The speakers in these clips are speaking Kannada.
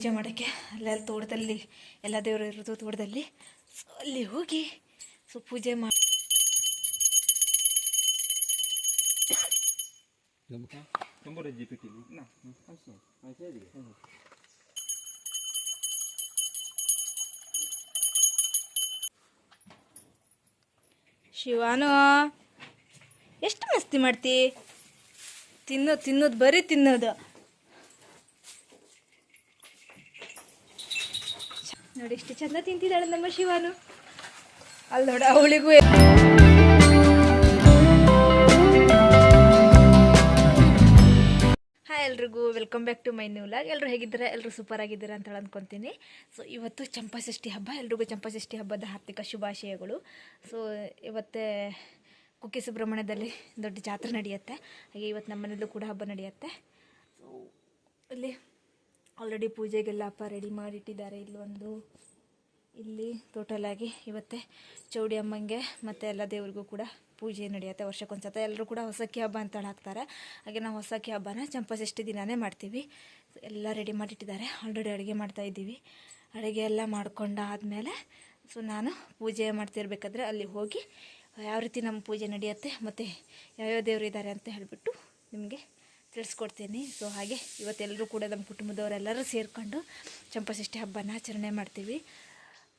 ಪೂಜೆ ಮಾಡೋಕ್ಕೆ ಅಲ್ಲೆಲ್ಲ ತೋಟದಲ್ಲಿ ಎಲ್ಲ ದೇವರು ಇರೋದು ತೋಟದಲ್ಲಿ. ಸೊ ಅಲ್ಲಿ ಹೋಗಿ ಪೂಜೆ ಮಾಡಿ ಶಿವಾನು ಎಷ್ಟು ಮಸ್ತಿ ಮಾಡ್ತಿ, ತಿನ್ನೋದು ಬರೀ ತಿನ್ನೋದು. ನೋಡಿ ಎಷ್ಟು ಚಂದ ತಿಂತಿದ್ದಾಳೆ ನಮ್ಮ ಶಿವಾನು. ಅಲ್ಲಿ ನೋಡ ಅವಳಿಗೂ ಹಾಯ್ ಎಲ್ರಿಗೂ welcome back to my new vlog. ಎಲ್ಲರೂ ಹೇಗಿದ್ದೀರಾ? ಎಲ್ಲರೂ ಸೂಪರ್ ಆಗಿದ್ದೀರಾ ಅಂತ ಅಂದ್ಕೊತೀನಿ. ಸೊ ಇವತ್ತು ಚಂಪಾಷಷ್ಠಿ ಹಬ್ಬ, ಎಲ್ರಿಗೂ ಚಂಪಾಷಷ್ಠಿ ಹಬ್ಬದ ಹಾರ್ದಿಕ ಶುಭಾಶಯಗಳು. ಸೊ ಇವತ್ತೇ ಕುಕ್ಕೆ ಸುಬ್ರಹ್ಮಣ್ಯದಲ್ಲಿ ದೊಡ್ಡ ಜಾತ್ರೆ ನಡೆಯುತ್ತೆ. ಹಾಗೆ ಇವತ್ತು ನಮ್ಮ ಮನೇಲೂ ಕೂಡ ಹಬ್ಬ ನಡೆಯುತ್ತೆ. ಸೊ ಇಲ್ಲಿ ಆಲ್ರೆಡಿ ಪೂಜೆಗೆಲ್ಲ ಅಪ್ಪ ರೆಡಿ ಮಾಡಿಟ್ಟಿದ್ದಾರೆ. ಇಲ್ಲಿ ಟೋಟಲಾಗಿ ಇವತ್ತೇ ಚೌಡಿ ಅಮ್ಮಂಗೆ ಮತ್ತು ಎಲ್ಲ ದೇವ್ರಿಗೂ ಕೂಡ ಪೂಜೆ ನಡೆಯುತ್ತೆ ವರ್ಷಕ್ಕೊಂದ್ಸತ. ಎಲ್ಲರೂ ಕೂಡ ಹೊಸಕ್ಕಿ ಹಬ್ಬ ಅಂತ ಹಾಕ್ತಾರೆ. ಹಾಗೆ ನಾವು ಹೊಸಕ್ಕಿ ಹಬ್ಬನ ಚಂಪಾಷಷ್ಠಿ ದಿನವೇ ಮಾಡ್ತೀವಿ. ಎಲ್ಲ ರೆಡಿ ಮಾಡಿಟ್ಟಿದ್ದಾರೆ. ಆಲ್ರೆಡಿ ಅಡುಗೆ ಮಾಡ್ತಾಯಿದ್ದೀವಿ. ಅಡುಗೆ ಎಲ್ಲ ಮಾಡ್ಕೊಂಡಾದಮೇಲೆ ನಾನು ಪೂಜೆ ಮಾಡ್ತಿರ್ಬೇಕಾದ್ರೆ ಅಲ್ಲಿ ಹೋಗಿ ಯಾವ ರೀತಿ ನಮ್ಮ ಪೂಜೆ ನಡೆಯುತ್ತೆ ಮತ್ತು ಯಾವ್ಯಾವ ದೇವರು ಇದ್ದಾರೆ ಅಂತ ಹೇಳಿಬಿಟ್ಟು ನಿಮಗೆ ತಿಳಿಸ್ಕೊಡ್ತೀನಿ. ಸೊ ಹಾಗೆ ಇವತ್ತೆಲ್ಲರೂ ಕೂಡ ನಮ್ಮ ಕುಟುಂಬದವರೆಲ್ಲರೂ ಸೇರಿಕೊಂಡು ಚಂಪಾಷಷ್ಠಿ ಹಬ್ಬನ ಆಚರಣೆ ಮಾಡ್ತೀವಿ.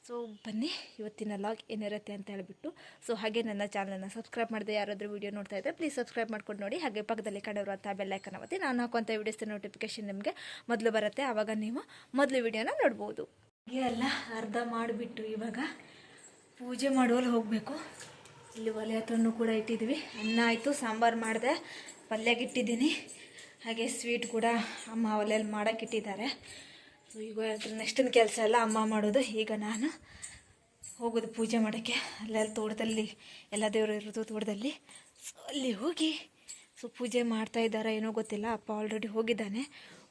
ಸೊ ಬನ್ನಿ ಇವತ್ತಿನ ಲಾಗ್ ಏನಿರುತ್ತೆ ಅಂತ ಹೇಳಿಬಿಟ್ಟು. ಸೊ ಹಾಗೆ ನನ್ನ ಚಾನಲನ್ನು ಸಬ್ಸ್ಕ್ರೈಬ್ ಮಾಡಿದೆ ಯಾರಾದರೂ ವೀಡಿಯೋ ನೋಡ್ತಾ ಇದ್ದರೆ ಪ್ಲೀಸ್ ಸಬ್ಸ್ಕ್ರೈಬ್ ಮಾಡ್ಕೊಂಡು ನೋಡಿ. ಹಾಗೆ ಪಕ್ಕದಲ್ಲಿ ಕಂಡಿರುವಂಥ ಬೆಲ್ಲೈಕನ್ ಒತ್ತಿ ನಾನು ಹಾಕುವಂಥ ವೀಡಿಯೋಸ್ ನೋಟಿಫಿಕೇಷನ್ ನಿಮಗೆ ಮೊದಲು ಬರುತ್ತೆ. ಆವಾಗ ನೀವು ಮೊದಲು ವೀಡಿಯೋನ ನೋಡ್ಬೋದು. ಹಾಗೆ ಎಲ್ಲ ಅರ್ಧ ಮಾಡಿಬಿಟ್ಟು ಇವಾಗ ಪೂಜೆ ಮಾಡುವಲ್ಲಿ ಹೋಗಬೇಕು. ಇಲ್ಲಿ ಒಲೆ ಹತ್ರನೂ ಕೂಡ ಇಟ್ಟಿದ್ದೀವಿ. ಅನ್ನ ಆಯಿತು, ಸಾಂಬಾರು ಮಾಡಿದೆ, ಪಲ್ಯಗಿಟ್ಟಿದ್ದೀನಿ. ಹಾಗೆ ಸ್ವೀಟ್ ಕೂಡ ಅಮ್ಮ ಒಲೆಯಲ್ಲಿ ಮಾಡೋಕ್ಕಿಟ್ಟಿದ್ದಾರೆ. ಸೊ ಈಗ ನೆಕ್ಸ್ಟಿನ ಕೆಲಸ ಎಲ್ಲ ಅಮ್ಮ ಮಾಡೋದು. ಈಗ ನಾನು ಹೋಗೋದು ಪೂಜೆ ಮಾಡೋಕ್ಕೆ. ಅಲ್ಲೆಲ್ಲ ತೋಟದಲ್ಲಿ ಎಲ್ಲ ದೇವರು ಇರೋದು ತೋಟದಲ್ಲಿ. ಸೊ ಅಲ್ಲಿ ಹೋಗಿ ಪೂಜೆ ಮಾಡ್ತಾಯಿದ್ದಾರೆ ಏನೋ ಗೊತ್ತಿಲ್ಲ. ಅಪ್ಪ ಆಲ್ರೆಡಿ ಹೋಗಿದ್ದಾನೆ.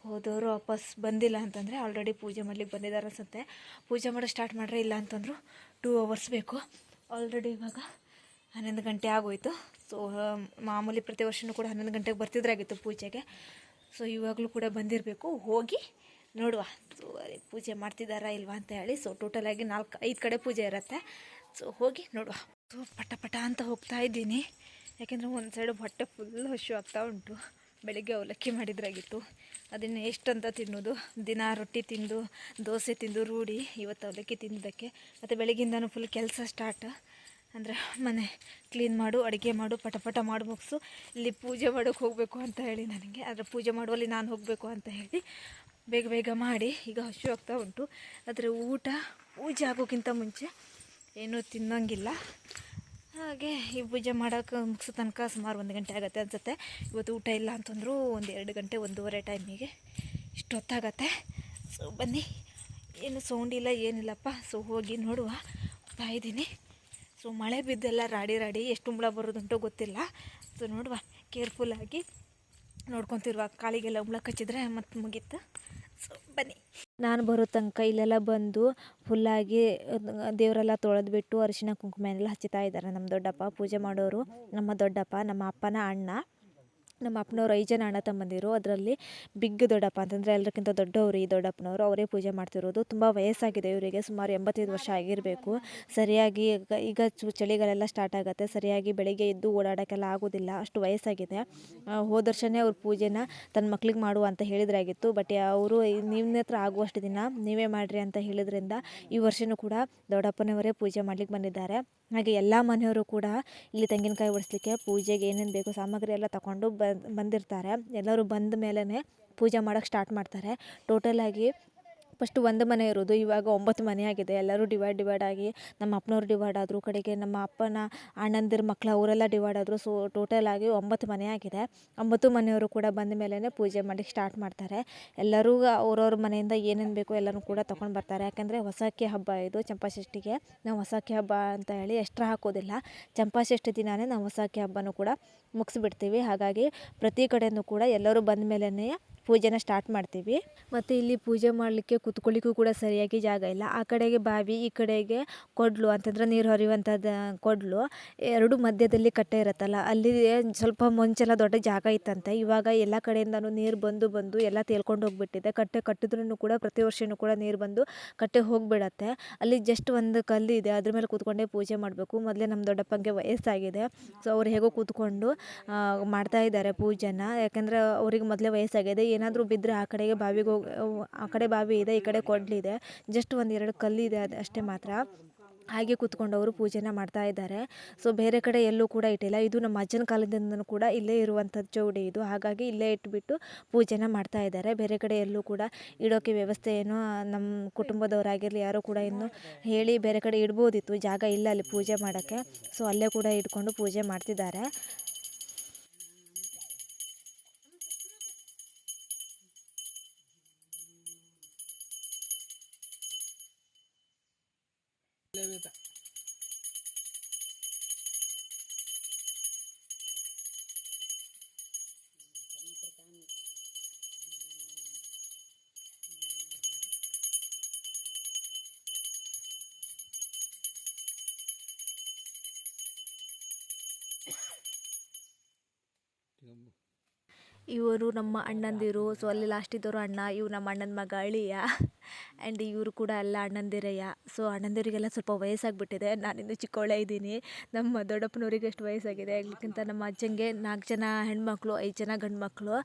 ಹೋದವರು ವಾಪಸ್ ಬಂದಿಲ್ಲ ಅಂತಂದರೆ ಆಲ್ರೆಡಿ ಪೂಜೆ ಮಾಡ್ಲಿಕ್ಕೆ ಬಂದಿದ್ದಾರೆ ಅನ್ಸುತ್ತೆ. ಪೂಜೆ ಮಾಡೋ ಸ್ಟಾರ್ಟ್ ಮಾಡ್ರೆ ಇಲ್ಲ ಅಂತಂದರು 2 hours ಬೇಕು. ಆಲ್ರೆಡಿ ಇವಾಗ 11 ಗಂಟೆ ಆಗೋಯ್ತು. ಸೊ ಮಾಮೂಲಿ ಪ್ರತಿ ವರ್ಷವೂ ಕೂಡ 11 ಗಂಟೆಗೆ ಬರ್ತಿದ್ರಾಗಿತ್ತು ಪೂಜೆಗೆ. ಸೊ ಇವಾಗಲೂ ಕೂಡ ಬಂದಿರಬೇಕು. ಹೋಗಿ ನೋಡುವ ಸೊ ಪೂಜೆ ಮಾಡ್ತಿದ್ದಾರಾ ಇಲ್ವಾ ಅಂತ ಹೇಳಿ. ಸೊ ಟೋಟಲಾಗಿ 4-5 ಕಡೆ ಪೂಜೆ ಇರುತ್ತೆ. ಸೊ ಹೋಗಿ ನೋಡುವ. ಸೊ ಪಟ ಅಂತ ಹೋಗ್ತಾ ಇದ್ದೀನಿ. ಯಾಕೆಂದರೆ ಒಂದು ಸೈಡು ಹೊಟ್ಟೆ ಫುಲ್ ಹಶು ಆಗ್ತಾ ಉಂಟು. ಬೆಳಿಗ್ಗೆ ಅವಲಕ್ಕಿ ಮಾಡಿದ್ರಾಗಿತ್ತು, ಅದನ್ನು ಎಷ್ಟಂತ ತಿನ್ನೋದು. ದಿನ ರೊಟ್ಟಿ ತಿಂದು ದೋಸೆ ತಿಂದು ರೂಢಿ. ಇವತ್ತು ಅವಲಕ್ಕಿ ತಿಂದಿದ್ದಕ್ಕೆ ಮತ್ತು ಬೆಳಗ್ಗಿಂದನೂ ಫುಲ್ ಕೆಲಸ ಸ್ಟಾರ್ಟ್. ಅಂದರೆ ಮನೆ ಕ್ಲೀನ್ ಮಾಡು, ಅಡುಗೆ ಮಾಡು, ಪಟ ಮಾಡಿ ಮುಗಿಸು, ಇಲ್ಲಿ ಪೂಜೆ ಮಾಡೋಕ್ಕೆ ಹೋಗಬೇಕು ಅಂತ ಹೇಳಿ ನನಗೆ. ಆದರೆ ಪೂಜೆ ಮಾಡುವಲ್ಲಿ ನಾನು ಹೋಗಬೇಕು ಅಂತ ಹೇಳಿ ಬೇಗ ಮಾಡಿ ಈಗ ಹಸು ಆಗ್ತಾ ಉಂಟು. ಆದರೆ ಪೂಜೆ ಆಗೋಕ್ಕಿಂತ ಮುಂಚೆ ಏನೂ ತಿನ್ನೋಂಗಿಲ್ಲ. ಹಾಗೆ ಈ ಪೂಜೆ ಮಾಡೋಕ್ಕೆ ಮುಗಿಸೋ ತನಕ ಸುಮಾರು 1 ಗಂಟೆ ಆಗುತ್ತೆ ಅನಿಸುತ್ತೆ. ಇವತ್ತು ಊಟ ಇಲ್ಲ ಅಂತಂದರೂ 1-2 ಗಂಟೆ 1:30 ಟೈಮಿಗೆ ಇಷ್ಟೊತ್ತಾಗತ್ತೆ. ಸೊ ಬನ್ನಿ, ಏನು ಸೌಂಡ್ ಇಲ್ಲ ಏನಿಲ್ಲಪ್ಪ. ಸೊ ಹೋಗಿ ನೋಡುವ ಹೋಗ್ತಾ ಇದ್ದೀನಿ. ಸೊ ಮಳೆ ಬಿದ್ದೆಲ್ಲ ರಾಡಿ ಎಷ್ಟು ಹುಳ ಬರೋದುಂಟೋ ಗೊತ್ತಿಲ್ಲ. ಸೊ ನೋಡುವ, ಕೇರ್ಫುಲ್ಲಾಗಿ ನೋಡ್ಕೊತಿರುವ. ಕಾಲಿಗೆಲ್ಲ ಹುಳ ಕಚ್ಚಿದ್ರೆ ಮತ್ತೆ ಮುಗೀತು. ಸೊ ಬನ್ನಿ, ನಾನು ಬರೋ ತನಕ ಇಲ್ಲೆಲ್ಲ ಬಂದು ಫುಲ್ಲಾಗಿ ದೇವರೆಲ್ಲ ತೊಳೆದ್ಬಿಟ್ಟು ಅರಿಶಿನ ಕುಂಕುಮನೆಲ್ಲ ಹಚ್ಚುತ್ತಾ ಇದ್ದಾರೆ ನಮ್ಮ ದೊಡ್ಡಪ್ಪ. ಪೂಜೆ ಮಾಡೋರು ನಮ್ಮ ದೊಡ್ಡಪ್ಪ, ನಮ್ಮ ಅಪ್ಪನ ಅಣ್ಣ. ನಮ್ಮ ಅಪ್ಪನವ್ರು 5 ಜನ ಅಣ್ಣ ತಮ್ಮಂದಿರು. ಅದರಲ್ಲಿ ಬಿಗ್ ದೊಡ್ಡಪ್ಪ ಅಂತಂದರೆ ಎಲ್ಲರಿಗಿಂತ ದೊಡ್ಡವರು ಈ ದೊಡ್ಡಪ್ಪನವರು. ಅವರೇ ಪೂಜೆ ಮಾಡ್ತಿರೋದು. ತುಂಬ ವಯಸ್ಸಾಗಿದೆ ಇವರಿಗೆ, ಸುಮಾರು 85 ವರ್ಷ ಆಗಿರಬೇಕು. ಸರಿಯಾಗಿ ಈಗ ಚಳಿಗಳೆಲ್ಲ ಸ್ಟಾರ್ಟ್ ಆಗುತ್ತೆ. ಸರಿಯಾಗಿ ಬೆಳಿಗ್ಗೆ ಎದ್ದು ಓಡಾಡೋಕ್ಕೆಲ್ಲ ಆಗೋದಿಲ್ಲ, ಅಷ್ಟು ವಯಸ್ಸಾಗಿದೆ. ಹೋದ ವರ್ಷವೇ ಅವ್ರ ಪೂಜೆನ ತನ್ನ ಮಕ್ಳಿಗೆ ಮಾಡುವ ಅಂತ ಹೇಳಿದ್ರಾಗಿತ್ತು. ಬಟ್ ಅವರು ನಿಮ್ಮ ಹತ್ರ ಆಗುವಷ್ಟು ದಿನ ನೀವೇ ಮಾಡಿರಿ ಅಂತ ಹೇಳಿದ್ರಿಂದ ಈ ವರ್ಷವೂ ಕೂಡ ದೊಡ್ಡಪ್ಪನವರೇ ಪೂಜೆ ಮಾಡ್ಲಿಕ್ಕೆ ಬಂದಿದ್ದಾರೆ. ಹಾಗೆ ಎಲ್ಲ ಮನೆಯವರು ಕೂಡ ಇಲ್ಲಿ ತೆಂಗಿನಕಾಯಿ ಒಡಿಸ್ಲಿಕ್ಕೆ ಪೂಜೆಗೆ ಏನೇನು ಬೇಕು ಸಾಮಗ್ರಿ ಎಲ್ಲ ತಗೊಂಡು ಬಂದಿರ್ತಾರೆ. ಎಲ್ಲರೂ ಬಂದ ಮೇಲೇ ಪೂಜೆ ಮಾಡೋಕ್ಕೆ ಸ್ಟಾರ್ಟ್ ಮಾಡ್ತಾರೆ. ಟೋಟಲಾಗಿ ಫಸ್ಟು 1 ಮನೆ ಇರೋದು, ಇವಾಗ 9 ಮನೆ ಆಗಿದೆ. ಎಲ್ಲರೂ ಡಿವೈಡ್ ಆಗಿ ನಮ್ಮ ಅಪ್ಪನವ್ರು ಡಿವೈಡ್ ಆದರು, ಕಡೆಗೆ ನಮ್ಮ ಅಪ್ಪನ ಅಣ್ಣಂದಿರ ಮಕ್ಕಳು ಅವರೆಲ್ಲ ಡಿವೈಡ್ ಆದರು. ಸೊ ಟೋಟಲಾಗಿ 9 ಮನೆ ಆಗಿದೆ. 9 ಮನೆಯವರು ಕೂಡ ಬಂದ ಮೇಲೇ ಪೂಜೆ ಮಾಡಲಿಕ್ಕೆ ಸ್ಟಾರ್ಟ್ ಮಾಡ್ತಾರೆ. ಎಲ್ಲರೂ ಅವ್ರವ್ರ ಮನೆಯಿಂದ ಏನೇನು ಬೇಕೋ ಎಲ್ಲರೂ ಕೂಡ ತೊಗೊಂಡು ಬರ್ತಾರೆ. ಯಾಕೆಂದರೆ ಹೊಸಕ್ಕಿ ಹಬ್ಬ ಇದು. ಚಂಪಾಷಷ್ಠಿಗೆ ನಾವು ಹೊಸಕ್ಕಿ ಹಬ್ಬ ಅಂತ ಹೇಳಿ ಎಕ್ಸ್ಟ್ರಾ ಹಾಕೋದಿಲ್ಲ. ಚಂಪಾಷಷ್ಠಿ ದಿನವೇ ನಾವು ಹೊಸಕ್ಕಿ ಹಬ್ಬನೂ ಕೂಡ ಮುಗಿಸ್ಬಿಡ್ತೀವಿ. ಹಾಗಾಗಿ ಪ್ರತಿ ಕಡೆಯೂ ಕೂಡ ಎಲ್ಲರೂ ಬಂದ ಮೇಲೇ ಪೂಜೆನ ಸ್ಟಾರ್ಟ್ ಮಾಡ್ತೀವಿ. ಮತ್ತು ಇಲ್ಲಿ ಪೂಜೆ ಮಾಡಲಿಕ್ಕೆ ಕೂತ್ಕೊಳ್ಳಿಕ್ಕೂ ಕೂಡ ಸರಿಯಾಗಿ ಜಾಗ ಇಲ್ಲ. ಆ ಕಡೆಗೆ ಬಾವಿ, ಈ ಕಡೆಗೆ ಕೊಡ್ಲು ಅಂತಂದ್ರೆ ನೀರು ಹರಿಯುವಂಥದ್ದು ಕೊಡ್ಲು, ಎರಡು ಮಧ್ಯದಲ್ಲಿ ಕಟ್ಟೆ ಇರುತ್ತಲ್ಲ, ಅಲ್ಲಿ ಸ್ವಲ್ಪ ಮುಂಚೆಲ್ಲ ದೊಡ್ಡ ಜಾಗ ಇತ್ತಂತೆ. ಇವಾಗ ಎಲ್ಲ ಕಡೆಯಿಂದನೂ ನೀರು ಬಂದು ಬಂದು ಎಲ್ಲ ತೇಲ್ಕೊಂಡು ಹೋಗ್ಬಿಟ್ಟಿದೆ. ಕಟ್ಟೆ ಕಟ್ಟಿದ್ರೂ ಕೂಡ ಪ್ರತಿ ವರ್ಷವೂ ಕೂಡ ನೀರು ಬಂದು ಕಟ್ಟೆ ಹೋಗಿಬಿಡತ್ತೆ. ಅಲ್ಲಿ ಜಸ್ಟ್ ಒಂದು ಕಲ್ಲು ಇದೆ, ಅದ್ರ ಮೇಲೆ ಕೂತ್ಕೊಂಡೇ ಪೂಜೆ ಮಾಡಬೇಕು. ಮೊದಲೇ ನಮ್ಮ ದೊಡ್ಡಪ್ಪನಿಗೆ ವಯಸ್ಸಾಗಿದೆ, ಸೊ ಅವ್ರು ಹೇಗೋ ಕೂತ್ಕೊಂಡು ಮಾಡ್ತಾ ಇದ್ದಾರೆ ಪೂಜೆನ. ಯಾಕಂದರೆ ಅವ್ರಿಗೆ ಮೊದಲೇ ವಯಸ್ಸಾಗಿದೆ. ಏನಾದರೂ ಬಿದ್ದರೆ ಆ ಕಡೆಗೆ ಬಾವಿಗೆ ಹೋಗಿ, ಆ ಕಡೆ ಬಾವಿ ಇದೆ, ಈ ಕಡೆ ಕೊಡ್ಲಿದೆ, ಜಸ್ಟ್ ಒಂದೆರಡು ಕಲ್ಲಿದೆ, ಅದು ಅಷ್ಟೇ ಮಾತ್ರ. ಹಾಗೆ ಕೂತ್ಕೊಂಡು ಅವರು ಪೂಜೆನ ಮಾಡ್ತಾ ಇದ್ದಾರೆ. ಸೊ ಬೇರೆ ಕಡೆ ಎಲ್ಲೂ ಕೂಡ ಇಟ್ಟಿಲ್ಲ. ಇದು ನಮ್ಮ ಅಜ್ಜನ ಕಾಲದಿಂದನೂ ಕೂಡ ಇಲ್ಲೇ ಇರುವಂಥದ್ದು ಚೌಡಿ ಇದು. ಹಾಗಾಗಿ ಇಲ್ಲೇ ಇಟ್ಬಿಟ್ಟು ಪೂಜೆನ ಮಾಡ್ತಾ ಇದ್ದಾರೆ. ಬೇರೆ ಕಡೆ ಎಲ್ಲೂ ಕೂಡ ಇಡೋಕ್ಕೆ ವ್ಯವಸ್ಥೆ ಏನು ನಮ್ಮ ಕುಟುಂಬದವರಾಗಿರಲಿ ಯಾರೂ ಕೂಡ ಇನ್ನು ಹೇಳಿ ಬೇರೆ ಕಡೆ ಇಡ್ಬೋದಿತ್ತು, ಜಾಗ ಇಲ್ಲ ಅಲ್ಲಿ ಪೂಜೆ ಮಾಡೋಕ್ಕೆ. ಸೊ ಅಲ್ಲೇ ಕೂಡ ಇಟ್ಕೊಂಡು ಪೂಜೆ ಮಾಡ್ತಿದ್ದಾರೆ. ಇವರು ನಮ್ಮ ಅಣ್ಣಂದಿರು. ಸೊ ಅಲ್ಲಿ ಲಾಸ್ಟ್ ಇದ್ದವರು ಅಣ್ಣ, ಇವು ನಮ್ಮ ಅಣ್ಣನ ಮಗ ಅಳಿಯ. ಆ್ಯಂಡ್ ಇವರು ಕೂಡ ಎಲ್ಲ ಅಣ್ಣಂದಿರಯ್ಯ. ಸೊ ಅಣ್ಣಂದಿರಿಗೆಲ್ಲ ಸ್ವಲ್ಪ ವಯಸ್ಸಾಗಿಬಿಟ್ಟಿದೆ. ನಾನಿನ್ನೂ ಚಿಕ್ಕವಳೇ ಇದ್ದೀನಿ. ನಮ್ಮ ದೊಡ್ಡಪ್ಪನವ್ರಿಗೆ ಎಷ್ಟು ವಯಸ್ಸಾಗಿದೆ ಅದಕ್ಕಿಂತ ನಮ್ಮ ಅಜ್ಜಂಗೆ 4 ಜನ ಹೆಣ್ಮಕ್ಳು, 5 ಜನ ಗಂಡು ಮಕ್ಕಳು.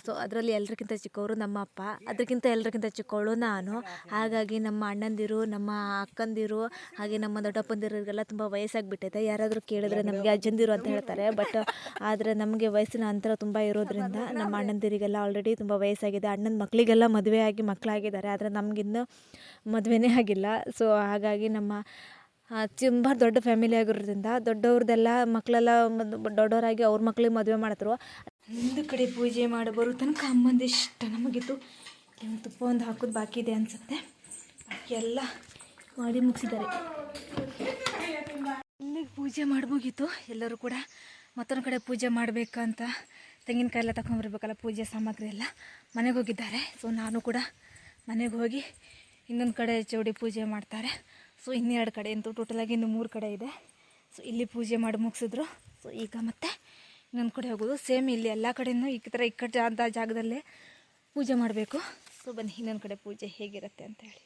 ಸೊ ಅದರಲ್ಲಿ ಎಲ್ಲರಿಗಿಂತ ಚಿಕ್ಕವರು ನಮ್ಮ ಅಪ್ಪ, ಅದಕ್ಕಿಂತ ಎಲ್ಲರಿಗಿಂತ ಚಿಕ್ಕವಳು ನಾನು. ಹಾಗಾಗಿ ನಮ್ಮ ಅಣ್ಣಂದಿರು, ನಮ್ಮ ಅಕ್ಕಂದಿರು, ಹಾಗೆ ನಮ್ಮ ದೊಡ್ಡಪ್ಪಂದಿರಿಗೆಲ್ಲ ತುಂಬ ವಯಸ್ಸಾಗಿಬಿಟ್ಟಿದೆ. ಯಾರಾದರೂ ಕೇಳಿದ್ರೆ ನಮಗೆ ಅಜ್ಜಂದಿರು ಅಂತ ಹೇಳ್ತಾರೆ. ಬಟ್ ಆದರೆ ನಮಗೆ ವಯಸ್ಸಿನ ಅಂತರ ತುಂಬ ಇರೋದ್ರಿಂದ ನಮ್ಮ ಅಣ್ಣಂದಿರಿಗೆಲ್ಲ ಆಲ್ರೆಡಿ ತುಂಬ ವಯಸ್ಸಾಗಿದೆ. ಅಣ್ಣನ ಮಕ್ಕಳಿಗೆಲ್ಲ ಮದುವೆ ಆಗಿ ಮಕ್ಕಳಾಗಿದ್ದಾರೆ, ಆದರೆ ನಮಗಿನ್ನೂ ಮದುವೆನೇ ಆಗಿಲ್ಲ. ಸೊ ಹಾಗಾಗಿ ನಮ್ಮ ತುಂಬ ದೊಡ್ಡ ಫ್ಯಾಮಿಲಿ ಆಗಿರೋದ್ರಿಂದ ದೊಡ್ಡವ್ರದ್ದೆಲ್ಲ ಮಕ್ಕಳೆಲ್ಲ ದೊಡ್ಡವರಾಗಿ ಅವ್ರ ಮಕ್ಳಿಗೆ ಮದುವೆ ಮಾಡಿದ್ರು. ಒಂದು ಕಡೆ ಪೂಜೆ ಮಾಡಿ ಬರೋ ತನಕ ಅಮ್ಮಂದಿಷ್ಟ ನಮಗಿತ್ತು. ತುಪ್ಪ ಒಂದು ಹಾಕೋದು ಬಾಕಿ ಇದೆ ಅನಿಸುತ್ತೆ. ಬಾಕಿ ಎಲ್ಲ ಮಾಡಿ ಮುಗಿಸಿದ್ದಾರೆ. ಇಲ್ಲಿಗೆ ಪೂಜೆ ಮಾಡಿ ಮುಗೀತು. ಎಲ್ಲರೂ ಕೂಡ ಮತ್ತೊಂದು ಕಡೆ ಪೂಜೆ ಮಾಡಬೇಕಂತ ತೆಂಗಿನಕಾಯಿ ಎಲ್ಲ ತಗೊಂಡ್ಬರ್ಬೇಕಲ್ಲ, ಪೂಜೆ ಸಾಮಗ್ರಿ ಎಲ್ಲ ಮನೆಗೆ ಹೋಗಿದ್ದಾರೆ. ಸೊ ನಾನು ಕೂಡ ಮನೆಗೆ ಹೋಗಿ ಇನ್ನೊಂದು ಕಡೆ ಚೌಡಿ ಪೂಜೆ ಮಾಡ್ತಾರೆ. ಸೊ ಇನ್ನೆರಡು ಕಡೆ ಅಂತೂ ಟೋಟಲಾಗಿ ಇನ್ನು 3 ಕಡೆ ಇದೆ. ಸೊ ಇಲ್ಲಿ ಪೂಜೆ ಮಾಡಿ ಮುಗಿಸಿದ್ರು. ಸೊ ಈಗ ಮತ್ತೆ ಇನ್ನೊಂದು ಕಡೆ ಹೋಗೋದು. ಸೇಮ್ ಇಲ್ಲಿ ಎಲ್ಲ ಕಡೆಯೂ ಈ ಥರ ಇಕ್ಕಟ್ಟಾದ ಜಾಗದಲ್ಲೇ ಪೂಜೆ ಮಾಡಬೇಕು. ಸೊ ಬನ್ನಿ ಇನ್ನೊಂದು ಕಡೆ ಪೂಜೆ ಹೇಗಿರುತ್ತೆ ಅಂತ ಹೇಳಿ.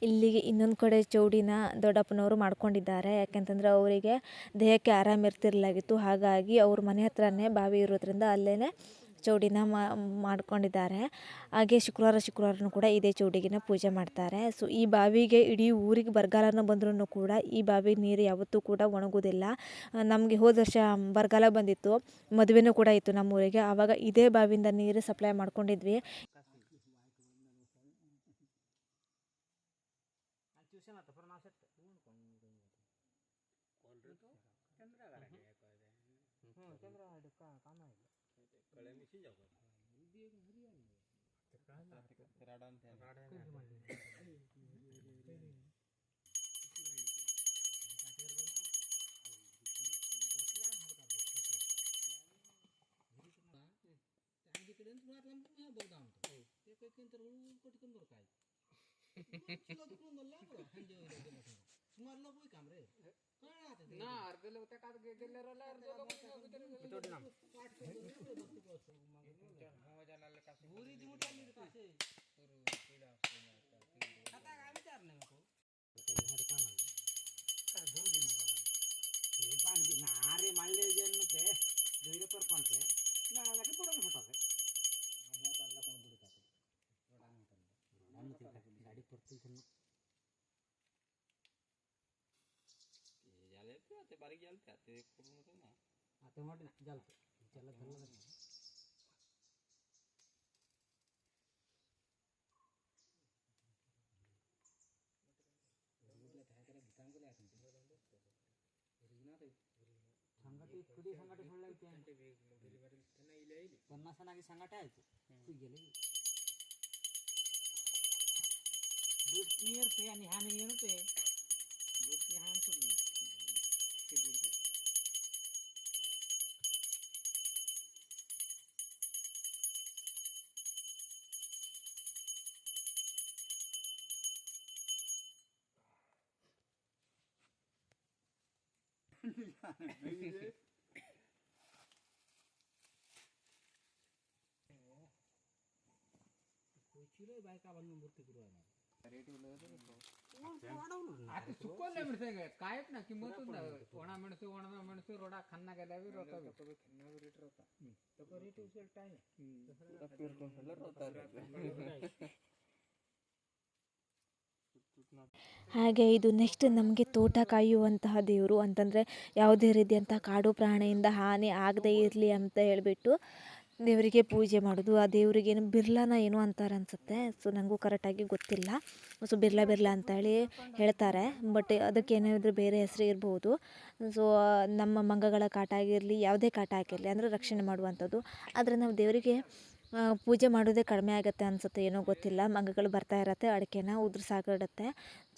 ಇಲ್ಲಿಗೆ ಇನ್ನೊಂದು ಕಡೆ ಚೌಡಿನ ದೊಡ್ಡಪ್ಪನವರು ಮಾಡ್ಕೊಂಡಿದ್ದಾರೆ. ಯಾಕೆಂತಂದರೆ ಅವರಿಗೆ ದೇಹಕ್ಕೆ ಆರಾಮಿರ್ತಿರ್ಲಾಗಿತ್ತು. ಹಾಗಾಗಿ ಅವ್ರ ಮನೆ ಹತ್ರನೇ ಬಾವಿ ಇರೋದ್ರಿಂದ ಅಲ್ಲೇ ಚೌಡಿನ ಮಾಡ್ಕೊಂಡಿದ್ದಾರೆ. ಹಾಗೆ ಶುಕ್ರವಾರನೂ ಕೂಡ ಇದೇ ಚೌಡಿಗಿನ ಪೂಜೆ ಮಾಡ್ತಾರೆ. ಸೊ ಈ ಬಾವಿಗೆ ಇಡೀ ಊರಿಗೆ ಬರಗಾಲನ ಬಂದ್ರೂ ಕೂಡ ಈ ಬಾವಿ ನೀರು ಯಾವತ್ತೂ ಕೂಡ ಒಣಗೋದಿಲ್ಲ. ನಮಗೆ ಹೋದ ವರ್ಷ ಬರಗಾಲ ಬಂದಿತ್ತು, ಮದುವೆನೂ ಕೂಡ ಇತ್ತು ನಮ್ಮೂರಿಗೆ. ಆವಾಗ ಇದೇ ಬಾವಿಯಿಂದ ನೀರು ಸಪ್ಲೈ ಮಾಡ್ಕೊಂಡಿದ್ವಿ. ಸಂಗಟಿ ಪುಡಿ ಸಂಗಟಿ ಸುಳ್ಳೈತೆ ಪನ್ನಾಸನಾಗಿ ಸಂಗಟ ಆಯ್ತು दूध नियर पे आणि हा नियर पे दूध ने हान सुन ते दूध कोई चिरे बाय का बनून मूर्ती करू आहे आता सुकवले ಮೆಣಸಿನಕಾಯಿ ಕಾಯಕ್ ನಾ ಕಿಮ್ಮತ್ತು ಒಣ ಮೆಣಸು ರೋಡ ಖನ್ನ गेल्यावी रोतावी खन्ना रेट रोता तो रेट उसल टाइम तपेर कोणला रोता ಹಾಗೆ ಇದು ನೆಕ್ಸ್ಟ್ ನಮಗೆ ತೋಟ ಕಾಯುವಂತಹ ದೇವರು ಅಂತಂದರೆ ಯಾವುದೇ ರೀತಿಯಂಥ ಕಾಡು ಪ್ರಾಣಿಯಿಂದ ಹಾನಿ ಆಗದೇ ಇರಲಿ ಅಂತ ಹೇಳಿಬಿಟ್ಟು ದೇವರಿಗೆ ಪೂಜೆ ಮಾಡೋದು. ಆ ದೇವರಿಗೇನು ಬಿರ್ಲಾನ ಏನೋ ಅಂತಾರೆ ಅನಿಸುತ್ತೆ. ಸೊ ನನಗೂ ಕರೆಕ್ಟಾಗಿ ಗೊತ್ತಿಲ್ಲ. ಸೊ ಬಿರ್ಲಾ ಅಂತ ಹೇಳಿ ಹೇಳ್ತಾರೆ, ಬಟ್ ಅದಕ್ಕೇನಾದರೂ ಬೇರೆ ಹೆಸರು ಇರ್ಬೋದು. ಸೊ ನಮ್ಮ ಮಂಗಗಳ ಕಾಟ ಆಗಿರಲಿ, ಯಾವುದೇ ಕಾಟ ಆಗಿರಲಿ ಅಂದರೆ ರಕ್ಷಣೆ ಮಾಡುವಂಥದ್ದು. ಆದರೆ ನಾವು ದೇವರಿಗೆ ಪೂಜೆ ಮಾಡೋದೇ ಕಡಿಮೆ ಆಗುತ್ತೆ ಅನಿಸುತ್ತೆ, ಏನೋ ಗೊತ್ತಿಲ್ಲ. ಮಂಗಗಳು ಬರ್ತಾ ಇರತ್ತೆ, ಅಡಿಕೆನ ಉದುರ್ಸಾಕಿಡುತ್ತೆ.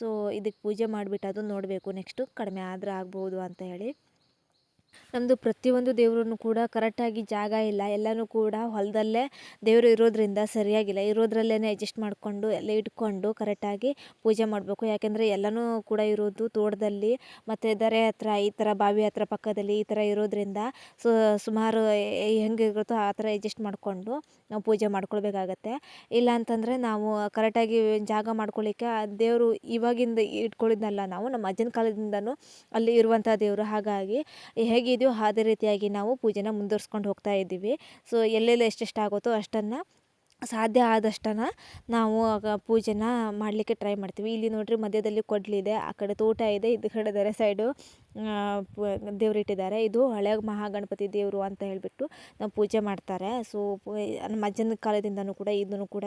ಸೊ ಇದಕ್ಕೆ ಪೂಜೆ ಮಾಡಿಬಿಟ್ಟು ಅದು ನೋಡಬೇಕು ನೆಕ್ಸ್ಟು ಕಡಿಮೆ ಆದರೆ ಆಗ್ಬೋದು ಅಂತ ಹೇಳಿ. ನಮ್ಮದು ಪ್ರತಿಯೊಂದು ದೇವ್ರೂ ಕೂಡ ಕರೆಕ್ಟಾಗಿ ಜಾಗ ಇಲ್ಲ, ಎಲ್ಲನೂ ಕೂಡ ಹೊಲದಲ್ಲೇ ದೇವರು ಇರೋದ್ರಿಂದ ಸರಿಯಾಗಿಲ್ಲ. ಇರೋದ್ರಲ್ಲೇ ಅಡ್ಜಸ್ಟ್ ಮಾಡಿಕೊಂಡು ಎಲ್ಲ ಇಟ್ಕೊಂಡು ಕರೆಕ್ಟಾಗಿ ಪೂಜೆ ಮಾಡಬೇಕು. ಯಾಕೆಂದರೆ ಎಲ್ಲನೂ ಕೂಡ ಇರೋದು ತೋಟದಲ್ಲಿ ಮತ್ತು ದರೆ ಹತ್ರ, ಈ ಥರ ಬಾವಿ ಹತ್ರ ಪಕ್ಕದಲ್ಲಿ ಈ ಥರ ಇರೋದ್ರಿಂದ ಸುಮಾರು ಹೆಂಗಿರುತ್ತೋ ಆ ಥರ ಅಡ್ಜಸ್ಟ್ ಮಾಡಿಕೊಂಡು ನಾವು ಪೂಜೆ ಮಾಡ್ಕೊಳ್ಬೇಕಾಗತ್ತೆ. ಇಲ್ಲ ಅಂತಂದರೆ ನಾವು ಕರೆಕ್ಟಾಗಿ ಜಾಗ ಮಾಡ್ಕೊಳ್ಳಿಕ್ಕೆ ದೇವರು ಇವಾಗಿಂದ ಇಟ್ಕೊಳ್ಳಿದ್ನಲ್ಲ, ನಾವು ನಮ್ಮ ಅಜ್ಜನ ಕಾಲದಿಂದನೂ ಅಲ್ಲಿ ಇರುವಂಥ ದೇವರು. ಹಾಗಾಗಿ ಹೇಗಿದೆಯೋ ಅದೇ ರೀತಿಯಾಗಿ ನಾವು ಪೂಜೆನ ಮುಂದುವರ್ಸ್ಕೊಂಡು ಹೋಗ್ತಾ ಇದ್ದೀವಿ. ಸೊ ಎಲ್ಲೆಲ್ಲಿ ಎಷ್ಟೆಷ್ಟು ಆಗುತ್ತೋ ಅಷ್ಟನ್ನು, ಸಾಧ್ಯ ಆದಷ್ಟನ್ನು ನಾವು ಪೂಜೆನ ಮಾಡಲಿಕ್ಕೆ ಟ್ರೈ ಮಾಡ್ತೀವಿ. ಇಲ್ಲಿ ನೋಡಿರಿ ಮಧ್ಯದಲ್ಲಿ ಕೊಡ್ಲಿದೆ, ಆ ಕಡೆ ತೋಟ ಇದೆ, ಇದು ಕಡೆ ದರೆ ಸೈಡು ದೇವರಿಟ್ಟಿದ್ದಾರೆ. ಇದು ಹಳೆಯ ಮಹಾಗಣಪತಿ ದೇವರು ಅಂತ ಹೇಳಿಬಿಟ್ಟು ನಾವು ಪೂಜೆ ಮಾಡ್ತಾರೆ. ಸೊ ನಮ್ಮ ಅಜ್ಜನ ಕಾಲದಿಂದನೂ ಕೂಡ ಇದನ್ನು ಕೂಡ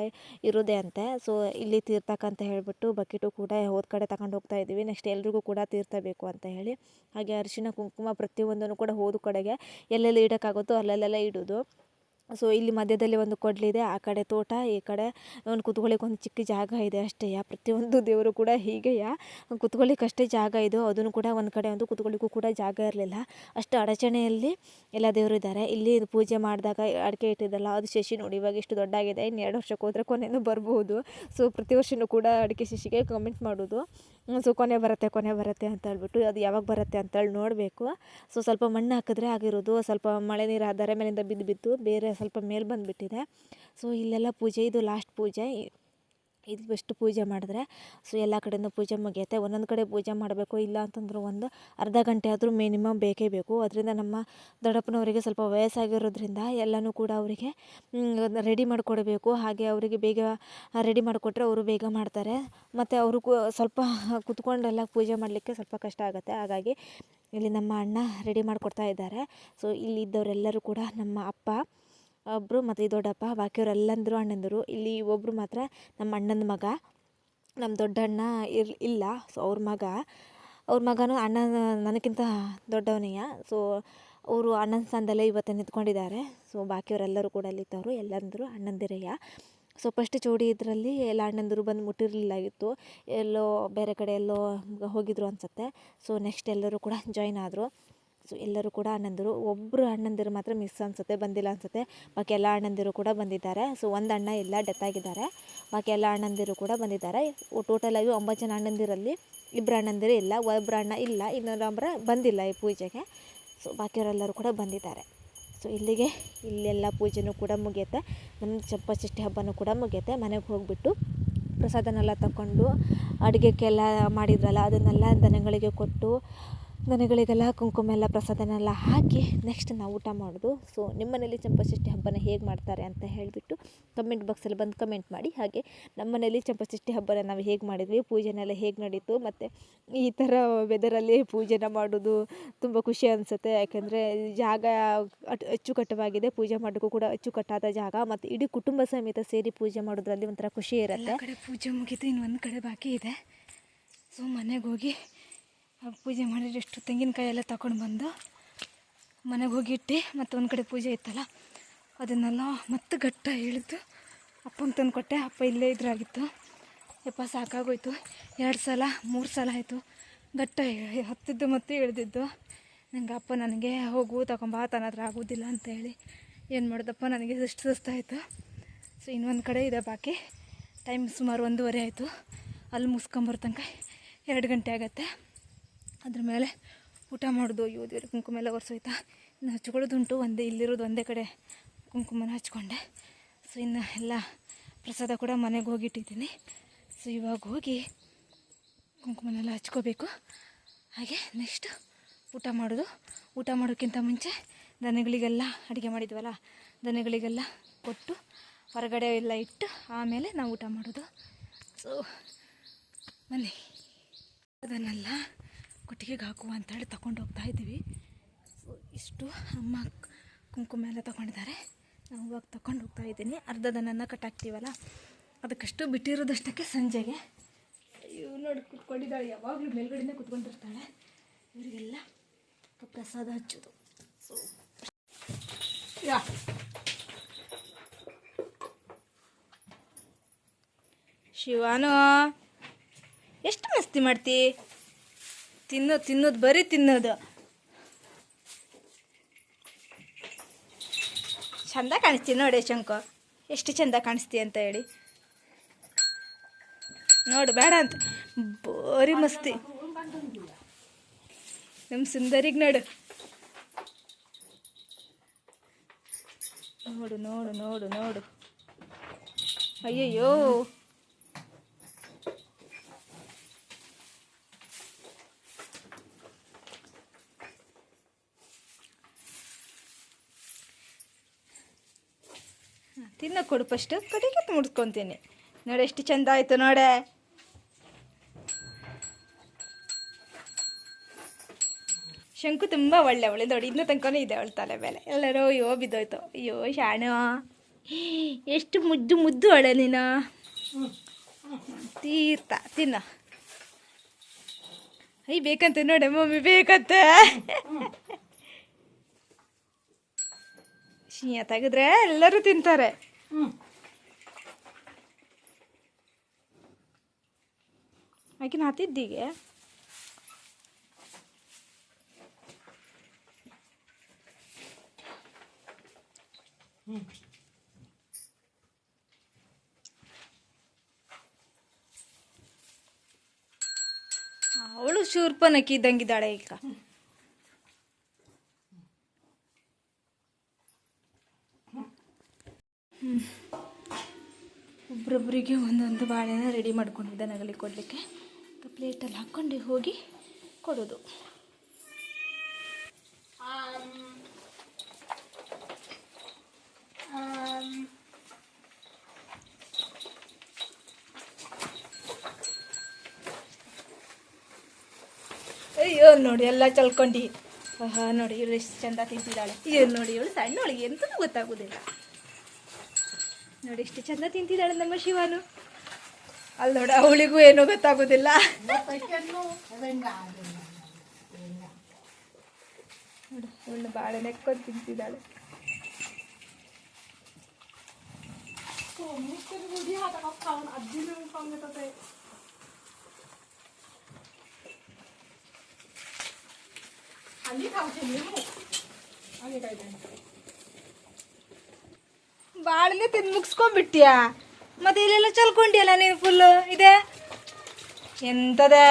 ಇರೋದೇ ಅಂತೆ. ಸೊ ಇಲ್ಲಿ ತೀರ್ಥಕ್ಕೆ ಅಂತ ಹೇಳಿಬಿಟ್ಟು ಬಕೆಟು ಕೂಡ ಹೋದ ಕಡೆ ತಗೊಂಡು ಹೋಗ್ತಾ ಇದ್ದೀವಿ. ನೆಕ್ಸ್ಟ್ ಎಲ್ರಿಗೂ ಕೂಡ ತೀರ್ಥ ಬೇಕು ಅಂತ ಹೇಳಿ. ಹಾಗೆ ಅರಿಶಿನ ಕುಂಕುಮ ಪ್ರತಿಯೊಂದನ್ನು ಕೂಡ ಹೋದ ಕಡೆಗೆ ಎಲ್ಲೆಲ್ಲಿ ಇಡೋಕ್ಕಾಗುತ್ತೋ ಅಲ್ಲೆಲ್ಲ ಇಡೋದು. ಸೊ ಇಲ್ಲಿ ಮಧ್ಯದಲ್ಲಿ ಒಂದು ಕೊಡ್ಲಿದೆ, ಆ ಕಡೆ ತೋಟ, ಈ ಕಡೆ ಒಂದು ಕುತ್ಕೊಳ್ಳಿಕ್ಕೆ ಒಂದು ಚಿಕ್ಕ ಜಾಗ ಇದೆ ಅಷ್ಟೇ. ಪ್ರತಿಯೊಂದು ದೇವರು ಕೂಡ ಹೀಗೆಯ ಕುತ್ಕೊಳ್ಳಿಕ್ಕೆ ಅಷ್ಟೇ ಜಾಗ ಇದು. ಅದನ್ನು ಕೂಡ ಒಂದು ಕಡೆ ಒಂದು ಕುತ್ಕೊಳ್ಳಿಕ್ಕೂ ಕೂಡ ಜಾಗ ಇರಲಿಲ್ಲ, ಅಷ್ಟು ಅಡಚಣೆಯಲ್ಲಿ ಎಲ್ಲ ದೇವರು ಇದ್ದಾರೆ. ಇಲ್ಲಿ ಪೂಜೆ ಮಾಡಿದಾಗ ಅಡಿಕೆ ಇಟ್ಟಿದ್ದಲ್ಲ ಅದು ಶಶಿ ನೋಡಿ ಇವಾಗ ಇಷ್ಟು ದೊಡ್ಡಾಗಿದೆ. ಇನ್ನು 2 ವರ್ಷಕ್ಕೆ ಹೋದರೆ ಕೊನೆಯೂ ಬರ್ಬೋದು. ಸೊ ಪ್ರತಿ ವರ್ಷವೂ ಕೂಡ ಅಡಿಕೆ ಶಶಿಗೆ ಕಮೆಂಟ್ ಮಾಡೋದು. ಸೊ ಕೊನೆ ಬರುತ್ತೆ ಅಂತ ಹೇಳ್ಬಿಟ್ಟು, ಅದು ಯಾವಾಗ ಬರುತ್ತೆ ಅಂತೇಳಿ ನೋಡಬೇಕು. ಸೊ ಸ್ವಲ್ಪ ಮಣ್ಣು ಹಾಕಿದ್ರೆ ಆಗಿರೋದು, ಸ್ವಲ್ಪ ಮಳೆ ನೀರು ದರೆ ಮೇಲಿಂದ ಬಿದ್ದು ಬೇರೆ ಸ್ವಲ್ಪ ಮೇಲೆ ಬಂದುಬಿಟ್ಟಿದೆ. ಸೊ ಇಲ್ಲೆಲ್ಲ ಪೂಜೆ, ಇದು ಲಾಸ್ಟ್ ಪೂಜೆ. ಇದು ಬೆಸ್ಟ್ ಪೂಜೆ ಮಾಡಿದ್ರೆ ಸೊ ಎಲ್ಲ ಕಡೆಯೂ ಪೂಜೆ ಮುಗಿಯುತ್ತೆ. ಒಂದೊಂದು ಕಡೆ ಪೂಜೆ ಮಾಡಬೇಕು, ಇಲ್ಲ ಅಂತಂದ್ರೆ ಒಂದು ಅರ್ಧ ಗಂಟೆ ಆದರೂ ಮಿನಿಮಮ್ ಬೇಕೇ ಬೇಕು. ಅದರಿಂದ ನಮ್ಮ ದೊಡ್ಡಪ್ಪನವರಿಗೆ ಸ್ವಲ್ಪ ವಯಸ್ಸಾಗಿರೋದ್ರಿಂದ ಎಲ್ಲನೂ ಕೂಡ ಅವರಿಗೆ ರೆಡಿ ಮಾಡಿಕೊಡ್ಬೇಕು. ಹಾಗೆ ಅವರಿಗೆ ಬೇಗ ರೆಡಿ ಮಾಡಿಕೊಟ್ರೆ ಅವರು ಬೇಗ ಮಾಡ್ತಾರೆ. ಮತ್ತು ಅವರು ಸ್ವಲ್ಪ ಕುತ್ಕೊಂಡೆಲ್ಲ ಪೂಜೆ ಮಾಡಲಿಕ್ಕೆ ಸ್ವಲ್ಪ ಕಷ್ಟ ಆಗುತ್ತೆ. ಹಾಗಾಗಿ ಇಲ್ಲಿ ನಮ್ಮ ಅಣ್ಣ ರೆಡಿ ಮಾಡಿಕೊಡ್ತಾ ಇದ್ದಾರೆ. ಸೊ ಇಲ್ಲಿದ್ದವರೆಲ್ಲರೂ ಕೂಡ ನಮ್ಮ ಅಪ್ಪ ಒಬ್ಬರು ಮತ್ತು ಈ ದೊಡ್ಡಪ್ಪ, ಬಾಕಿಯವರೆಲ್ಲಂದರು ಅಣ್ಣಂದರು. ಇಲ್ಲಿ ಒಬ್ಬರು ಮಾತ್ರ ನಮ್ಮ ಅಣ್ಣನ ಮಗ, ನಮ್ಮ ದೊಡ್ಡಣ್ಣ ಇಲ್ಲ. ಸೊ ಅವ್ರ ಮಗನೂ ಅಣ್ಣ ನನಗಿಂತ ದೊಡ್ಡವನೆಯ. ಸೊ ಅವರು ಅಣ್ಣನ ಸ್ಥಾನದಲ್ಲೇ ಇವತ್ತು ನಿಂತ್ಕೊಂಡಿದ್ದಾರೆ. ಸೊ ಬಾಕಿಯವರೆಲ್ಲರೂ ಕೂಡ ಅಲ್ಲಿದ್ದವರು ಎಲ್ಲಂದರು ಅಣ್ಣಂದಿರೆಯ. ಸೊ ಫಸ್ಟ್ ಜೋಡಿ ಇದರಲ್ಲಿ ಎಲ್ಲ ಅಣ್ಣಂದಿರು ಬಂದು ಮುಟ್ಟಿರಲಿಲ್ಲಾಗಿತ್ತು, ಎಲ್ಲೋ ಬೇರೆ ಕಡೆ ಎಲ್ಲೋ ಹೋಗಿದ್ರು ಅನಿಸುತ್ತೆ. ಸೊ ನೆಕ್ಸ್ಟ್ ಎಲ್ಲರೂ ಕೂಡ ಜಾಯ್ನ್ ಆದರು. ಸೊ ಎಲ್ಲರೂ ಕೂಡ ಅಣ್ಣಂದಿರು, ಒಬ್ಬರು ಅಣ್ಣಂದಿರು ಮಾತ್ರ ಮಿಸ್ ಅನಿಸುತ್ತೆ, ಬಂದಿಲ್ಲ ಅನಿಸುತ್ತೆ. ಬಾಕಿ ಎಲ್ಲ ಅಣ್ಣಂದಿರು ಕೂಡ ಬಂದಿದ್ದಾರೆ. ಸೊ ಒಂದು ಅಣ್ಣ ಇಲ್ಲ, ಡೆತ್ ಆಗಿದ್ದಾರೆ. ಬಾಕಿ ಎಲ್ಲ ಅಣ್ಣಂದಿರು ಕೂಡ ಬಂದಿದ್ದಾರೆ. ಟೋಟಲಾಗಿ 9 ಜನ ಅಣ್ಣಂದಿರಲ್ಲಿ 2 ಅಣ್ಣಂದಿರು ಇಲ್ಲ, ಒಬ್ಬರು ಅಣ್ಣ ಇಲ್ಲ, ಇನ್ನೊಬ್ಬರು ಬಂದಿಲ್ಲ ಈ ಪೂಜೆಗೆ. ಸೊ ಬಾಕಿಯವರೆಲ್ಲರೂ ಕೂಡ ಬಂದಿದ್ದಾರೆ. ಸೊ ಇಲ್ಲೆಲ್ಲ ಪೂಜೆನೂ ಕೂಡ ಮುಗಿಯುತ್ತೆ. ನಮ್ಮ ಚಂಪಾಷಷ್ಠಿ ಹಬ್ಬನೂ ಕೂಡ ಮುಗಿಯುತ್ತೆ. ಮನೆಗೆ ಹೋಗಿಬಿಟ್ಟು ಪ್ರಸಾದನೆಲ್ಲ ತಗೊಂಡು ಅಡುಗೆಗೆಲ್ಲ ಮಾಡಿದ್ರಲ್ಲ ಅದನ್ನೆಲ್ಲ ದನಗಳಿಗೆ ಕೊಟ್ಟು, ದನಗಳಿಗೆಲ್ಲ ಕುಂಕುಮ ಎಲ್ಲ ಪ್ರಸಾದನೆಲ್ಲ ಹಾಕಿ ನೆಕ್ಸ್ಟ್ ನಾವು ಊಟ ಮಾಡೋದು. ಸೊ ನಿಮ್ಮ ಮನೇಲಿ ಚಂಪಾಷಷ್ಠಿ ಹಬ್ಬನ ಹೇಗೆ ಮಾಡ್ತಾರೆ ಅಂತ ಹೇಳಿಬಿಟ್ಟು ಕಮೆಂಟ್ ಬಾಕ್ಸಲ್ಲಿ ಬಂದು ಕಮೆಂಟ್ ಮಾಡಿ. ಹಾಗೆ ನಮ್ಮ ಮನೇಲಿ ಚಂಪಾಷಷ್ಠಿ ಹಬ್ಬನ ನಾವು ಹೇಗೆ ಮಾಡಿದ್ವಿ, ಪೂಜೆನೆಲ್ಲ ಹೇಗೆ ನಡೀತು, ಮತ್ತು ಈ ಥರ ವೆದರಲ್ಲಿ ಪೂಜೆನ ಮಾಡೋದು ತುಂಬ ಖುಷಿ ಅನಿಸುತ್ತೆ. ಯಾಕೆಂದರೆ ಜಾಗ ಅಚ್ಚುಕಟ್ಟವಾಗಿದೆ, ಪೂಜೆ ಮಾಡೋಕ್ಕೂ ಕೂಡ ಅಚ್ಚುಕಟ್ಟಾದ ಜಾಗ, ಮತ್ತು ಇಡೀ ಕುಟುಂಬ ಸಮೇತ ಸೇರಿ ಪೂಜೆ ಮಾಡೋದ್ರಲ್ಲಿ ಒಂಥರ ಖುಷಿ ಇರುತ್ತೆ. ಆ ಕಡೆ ಪೂಜೆ ಮುಗಿತು, ಇನ್ನೊಂದು ಕಡೆ ಬಾಕಿ ಇದೆ. ಸೊ ಮನೆಗೆ ಹೋಗಿ ಪೂಜೆ ಮಾಡಿದ್ರೆ ಎಷ್ಟು ತೆಂಗಿನಕಾಯಿ ಎಲ್ಲ ತಗೊಂಡು ಬಂದು ಮನೆಗೆ ಹೋಗಿಟ್ಟು ಮತ್ತು ಒಂದು ಕಡೆ ಪೂಜೆ ಇತ್ತಲ್ಲ ಅದನ್ನೆಲ್ಲ ಮತ್ತೆ ಗಟ್ಟ ಇಳಿದು ಅಪ್ಪಂಗೆ ತಂದು ಕೊಟ್ಟೆ. ಅಪ್ಪ ಇಲ್ಲೇ ಇದ್ರಾಗಿತ್ತು. ಯಪ್ಪ ಸಾಕಾಗೋಯ್ತು. 2 ಸಲ 3 ಸಲ ಆಯಿತು ಗಟ್ಟ ಹತ್ತಿದ್ದು ಮತ್ತು ಇಳಿದಿದ್ದು. ನಂಗೆ ಅಪ್ಪ ನನಗೆ ಹೋಗು ತಗೊಂಬಾ ತನ್ನತ್ರ ಆಗೋದಿಲ್ಲ ಅಂತೇಳಿ ಏನು ಮಾಡೋದಪ್ಪ, ನನಗೆ ಎಷ್ಟು ಸುಸ್ತಾಯಿತು. ಸೊ ಇನ್ನೊಂದು ಕಡೆ ಇದೆ ಬಾಕಿ. ಟೈಮ್ ಸುಮಾರು 1:30 ಆಯಿತು. ಅಲ್ಲಿ ಮುಗಿಸ್ಕೊಂಬರೋ ತನಕ 2 ಗಂಟೆ ಆಗುತ್ತೆ. ಅದ್ರ ಮೇಲೆ ಊಟ ಮಾಡೋದು. ಅಯ್ಯೋ ದೇವ್ರಿಗೆ ಕುಂಕುಮ ಎಲ್ಲ ಒರೆಸೋಯ್ತಾ. ಇನ್ನು ಹಚ್ಕೊಳ್ಳೋದುಂಟು. ಇಲ್ಲಿರೋದು ಒಂದೇ ಕಡೆ ಕುಂಕುಮನ ಹಚ್ಕೊಂಡೆ. ಸೊ ಇನ್ನು ಎಲ್ಲ ಪ್ರಸಾದ ಕೂಡ ಮನೆಗೆ ಹೋಗಿಟ್ಟಿದ್ದೀನಿ. ಸೊ ಇವಾಗ ಹೋಗಿ ಕುಂಕುಮನೆಲ್ಲ ಹಚ್ಕೋಬೇಕು. ಹಾಗೆ ನೆಕ್ಸ್ಟ್ ಊಟ ಮಾಡೋದು. ಊಟ ಮಾಡೋಕ್ಕಿಂತ ಮುಂಚೆ ದನಗಳಿಗೆಲ್ಲ ಅಡುಗೆ ಮಾಡಿದ್ವಲ್ಲ, ದನಗಳಿಗೆಲ್ಲ ಕೊಟ್ಟು ಹೊರಗಡೆ ಎಲ್ಲ ಇಟ್ಟು ಆಮೇಲೆ ನಾವು ಊಟ ಮಾಡೋದು. ಸೊ ಬನ್ನಿ, ಅದನ್ನೆಲ್ಲ ಕೊಟ್ಟಿಗೆಗೆ ಹಾಕುವ ಅಂತೇಳಿ ತಗೊಂಡು ಹೋಗ್ತಾ ಇದ್ದೀವಿ. ಸೊ ಇಷ್ಟು ಅಮ್ಮ ಕುಂಕುಮ ಎಲ್ಲ ತೊಗೊಂಡಿದ್ದಾರೆ. ನಾವು ಇವಾಗ ತಗೊಂಡು ಹೋಗ್ತಾ ಇದ್ದೀನಿ. ಅರ್ಧ ದನನ ಕಟ್ಟಾಕ್ತೀವಲ್ಲ ಅದಕ್ಕಷ್ಟು ಬಿಟ್ಟಿರೋದಷ್ಟಕ್ಕೆ ಸಂಜೆಗೆ. ಇವು ನೋಡಿ ಕುತ್ಕೊಂಡಿದ್ದಾಳೆ, ಯಾವಾಗಲೂ ಮೇಲ್ಗಡೆನೇ ಕುತ್ಕೊಂಡಿರ್ತಾಳೆ. ಇವರಿಗೆಲ್ಲ ಪ್ರಸಾದ ಹಚ್ಚೋದು. ಸೊ ಶಿವಾನು ಎಷ್ಟು ಮಸ್ತಿ ಮಾಡ್ತಿ? ತಿನ್ನೋದು ಬರೀ ತಿನ್ನೋದು. ಚಂದ ಕಾಣಿಸ್ತೀನಿ ನೋಡಿ ಶಂಕು, ಎಷ್ಟು ಚಂದ ಕಾಣಿಸ್ತಿ ಅಂತ ಹೇಳಿ. ನೋಡು ಬೇಡ ಅಂತ ಬರೀ ಮಸ್ತಿ. ನಮ್ಮ ಸುಂದರಿಗೆ ನೋಡು, ನೋಡು ನೋಡು ನೋಡು ನೋಡು. ಅಯ್ಯಯ್ಯೋ, ತಿನ್ನ ಕೊಡು ಫಸ್ಟ್. ಕಡೆಗೆ ಮುಡ್ಸ್ಕೊತೀನಿ. ನೋಡಿ ಎಷ್ಟು ಚಂದ ಆಯಿತು ನೋಡೆ. ಶಂಕು ತುಂಬ ಒಳ್ಳೆ ನೋಡಿ. ಇನ್ನೂ ತನಕನೂ ಇದೆ ಅವಳ ತಲೆ ಮೇಲೆ. ಎಲ್ಲರೂ ಅಯ್ಯೋ ಬಿದ್ದೋಯ್ತು. ಅಯ್ಯೋ ಶಾಣು, ಎಷ್ಟು ಮುದ್ದು ಮುದ್ದು ಅವಳೆ ನೀನು. ತೀರ್ಥ ತಿನ್ನ. ಅಯ್ಯ ಬೇಕಂತೆ ನೋಡೆ ಮಮ್ಮಿ, ಬೇಕಂತೆ. ಶಿಯ ತೆಗೆದ್ರೆ ಎಲ್ಲರೂ ತಿಂತಾರೆ. ಆಕೆ ನಾತಿದ್ದೀಗೆ ಅವಳು ಶೂರ್ಪನಕ್ಕಿ ಇದ್ದಂಗಿದ್ದಾಳೆ ಈಗ. ಒಬ್ರೊಬ್ಬರಿಗೆ ಒಂದೊಂದು ಬಾಳೆನ ರೆಡಿ ಮಾಡ್ಕೊಂಡಿದ್ದೆ ನಗಲಿ ಕೊಡಲಿಕ್ಕೆ. ಪ್ಲೇಟಲ್ಲಿ ಹಾಕ್ಕೊಂಡು ಹೋಗಿ ಕೊಡೋದು. ಅಯ್ಯೋ ನೋಡಿ ಎಲ್ಲ ಚಲ್ಕೊಂಡು. ನೋಡಿ ಇವಳು ಎಷ್ಟು ಚಂದ ತಿಂತಿದ್ದಾಳೆ. ಏನು ನೋಡಿ ಇವಳು ಸಣ್ಣವಳಿಗೆ ಎಂತೂ ಗೊತ್ತಾಗೋದಿಲ್ಲ. ನೋಡಿ ಎಷ್ಟು ಚಂದ ತಿಂತಿದ್ದಾಳೆ ನಮ್ಮ ಶಿವಾನು. ಅಲ್ಲಿ ನೋಡಿ ಅವಳಿಗೂ ಏನೂ ಗೊತ್ತಾಗೋದಿಲ್ಲ. ನೋಡಿ ಇವಳು ಬಾಳೆ ನೆಕ್ಕೊಂಡು ತಿಂತಿದ್ದಾಳೆ. ಬಾಳೆನೆ ತಿಂದು ಮುಗಿಸ್ಕೊಂಡ್ಬಿಟ್ಟಿಯಾ? ಮತ್ತೆ ಇಲ್ಲೆಲ್ಲ ಚಲ್ಕೊಂಡಿಯಲ್ಲ ನೀನು ಫುಲ್ಲು. ಇದೆ ಎಂತದೆ